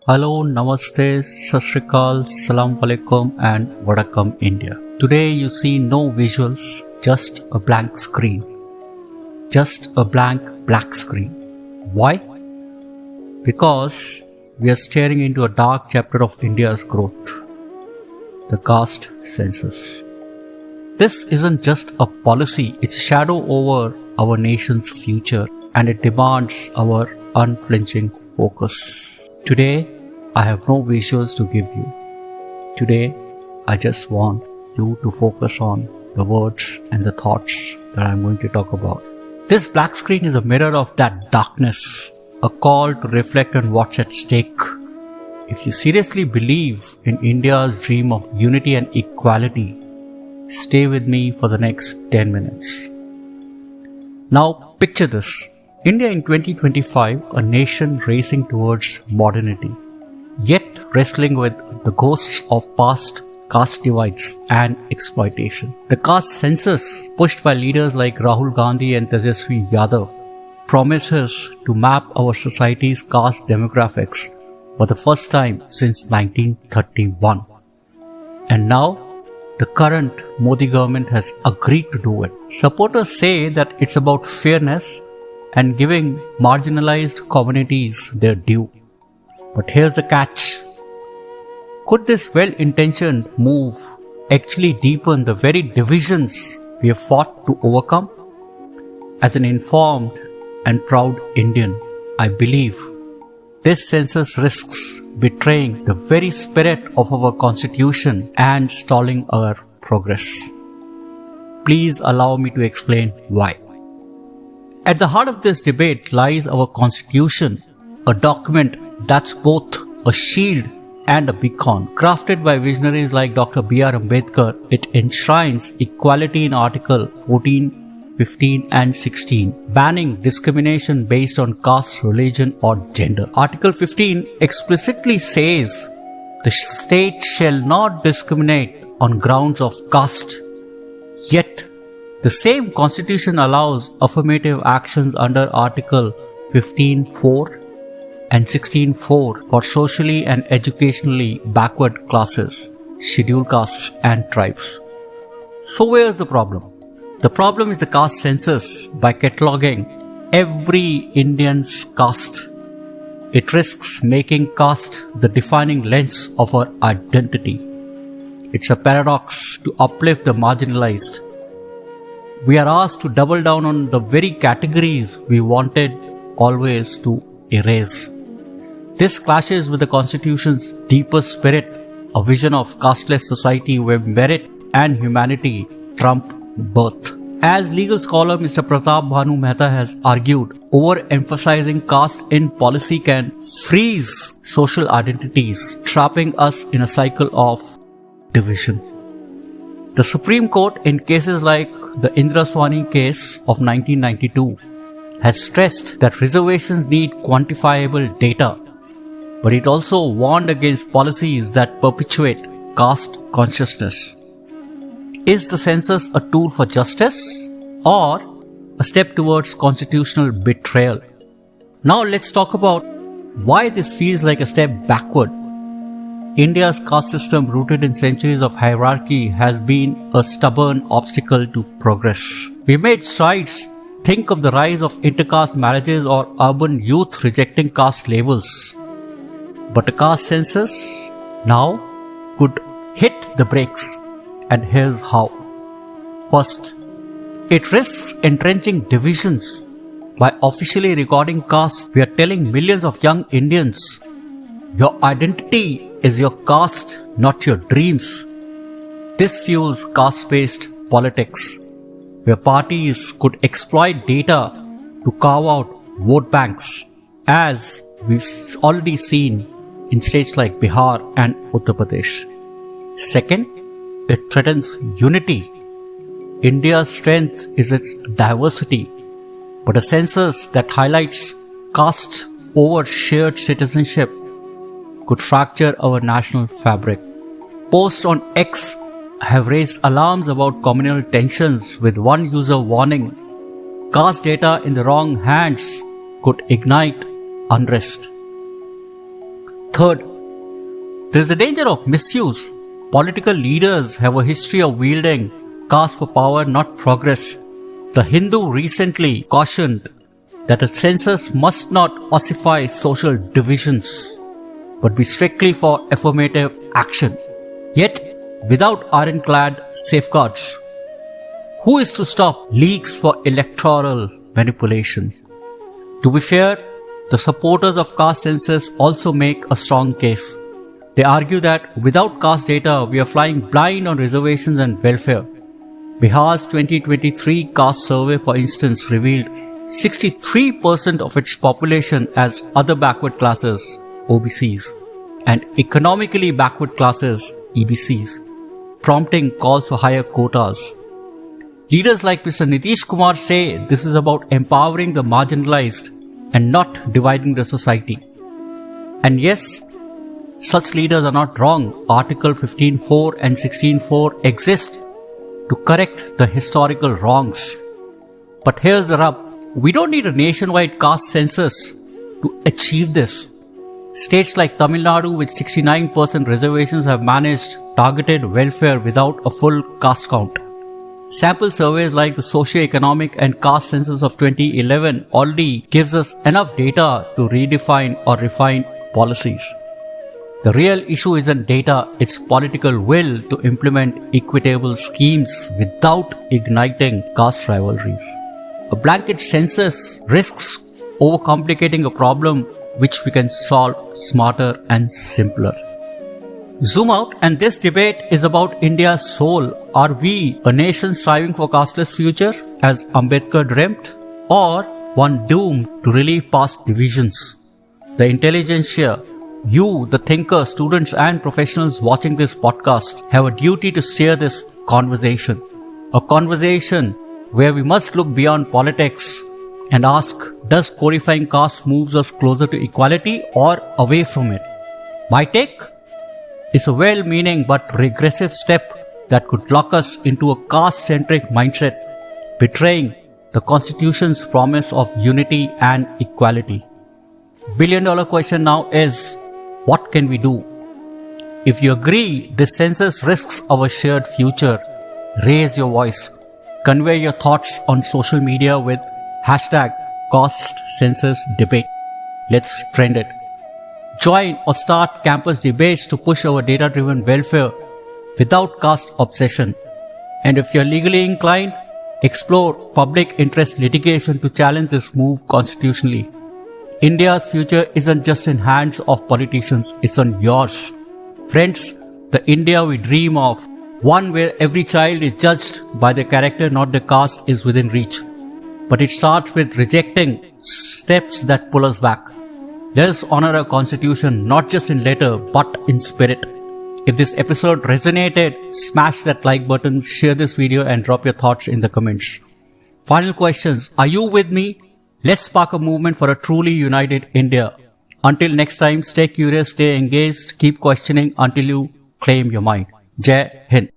Hello, Namaste, Sat Sri Akal, Salam Alaikum and Vadakkam India. Today you see no visuals, just a blank screen. Just a blank black screen. Why? Because we are staring into a dark chapter of India's growth. The Caste Census. This isn't just a policy, it's a shadow over our nation's future and it demands our unflinching focus. Today, I have no visuals to give you. Today, I just want you to focus on the words and the thoughts that I'm going to talk about. This black screen is a mirror of that darkness, a call to reflect on what's at stake. If you seriously believe in India's dream of unity and equality, stay with me for the next 10 minutes. Now, picture this. India in 2025, a nation racing towards modernity, yet wrestling with the ghosts of past caste divides and exploitation. The caste census, pushed by leaders like Rahul Gandhi and Tejasvi Yadav, promises to map our society's caste demographics for the first time since 1931. And now, the current Modi government has agreed to do it. Supporters say that it's about fairness and giving marginalized communities their due. But here's the catch. Could this well-intentioned move actually deepen the very divisions we have fought to overcome? As an informed and proud Indian, I believe this census risks betraying the very spirit of our constitution and stalling our progress. Please allow me to explain why. At the heart of this debate lies our constitution, a document that's both a shield and a beacon. Crafted by visionaries like Dr. B.R. Ambedkar, it enshrines equality in Article 14, 15 and 16, banning discrimination based on caste, religion or gender. Article 15 explicitly says the state shall not discriminate on grounds of caste. Yet, the same constitution allows affirmative actions under Article 15.4 and 16.4 for socially and educationally backward classes, scheduled castes and tribes. So where's the problem? The problem is the caste census. By cataloging every Indian's caste, it risks making caste the defining lens of our identity. It's a paradox. To uplift the marginalized, we are asked to double down on the very categories we wanted always to erase. This clashes with the Constitution's deeper spirit, a vision of casteless society where merit and humanity trump birth. As legal scholar Mr. Pratap Bhanu Mehta has argued, overemphasizing caste in policy can freeze social identities, trapping us in a cycle of division. The Supreme Court, in cases like the Indraswamy case of 1992, has stressed that reservations need quantifiable data, but it also warned against policies that perpetuate caste consciousness. Is the census a tool for justice or a step towards constitutional betrayal? Now let's talk about why this feels like a step backward. India's caste system, rooted in centuries of hierarchy, has been a stubborn obstacle to progress. We made strides. Think of the rise of intercaste marriages or urban youth rejecting caste labels. But a caste census now could hit the brakes, and here's how. First, it risks entrenching divisions. By officially recording caste, we are telling millions of young Indians, your identity is your caste, not your dreams. This fuels caste-based politics, where parties could exploit data to carve out vote banks, as we've already seen in states like Bihar and Uttar Pradesh. Second, it threatens unity. India's strength is its diversity, but a census that highlights caste over shared citizenship could fracture our national fabric. Posts on X have raised alarms about communal tensions, with one user warning caste data in the wrong hands could ignite unrest. Third, there is a danger of misuse. Political leaders have a history of wielding caste for power, not progress. The Hindu recently cautioned that a census must not ossify social divisions, but be strictly for affirmative action. Yet, without ironclad safeguards, who is to stop leaks for electoral manipulation? To be fair, the supporters of caste census also make a strong case. They argue that without caste data, we are flying blind on reservations and welfare. Bihar's 2023 caste survey, for instance, revealed 63% of its population as other backward classes, OBCs, and economically backward classes, EBCs, prompting calls for higher quotas. Leaders like Mr. Nitish Kumar say this is about empowering the marginalized and not dividing the society. And yes, such leaders are not wrong. Article 15.4 and 16.4 exist to correct the historical wrongs. But here's the rub. We don't need a nationwide caste census to achieve this. States like Tamil Nadu with 69% reservations have managed targeted welfare without a full caste count. Sample surveys like the Socio-Economic and Caste Census of 2011 already gives us enough data to redefine or refine policies. The real issue isn't data, it's political will to implement equitable schemes without igniting caste rivalries. A blanket census risks overcomplicating a problem which we can solve smarter and simpler. Zoom out, and this debate is about India's soul. Are we a nation striving for casteless future as Ambedkar dreamt, or one doomed to relieve past divisions? The intelligentsia, you, the thinkers, students and professionals watching this podcast have a duty to steer this conversation. A conversation where we must look beyond politics and ask, does codifying caste moves us closer to equality or away from it? My take? It's a well-meaning but regressive step that could lock us into a caste-centric mindset, betraying the Constitution's promise of unity and equality. Billion-dollar question now is, what can we do? If you agree this census risks our shared future, raise your voice. Convey your thoughts on social media with hashtag #CasteCensusDebate. Let's trend it. Join or start campus debates to push our data-driven welfare without caste obsession. And if you're legally inclined, explore public interest litigation to challenge this move constitutionally. India's future isn't just in hands of politicians, it's on yours. Friends, the India we dream of, one where every child is judged by their character, not their caste, is within reach. But it starts with rejecting steps that pull us back. Let us honor our constitution not just in letter but in spirit. If this episode resonated, smash that like button, share this video and drop your thoughts in the comments. Final questions. Are you with me? Let's spark a movement for a truly united India. Until next time, stay curious, stay engaged, keep questioning until you claim your mind. Jai Hind.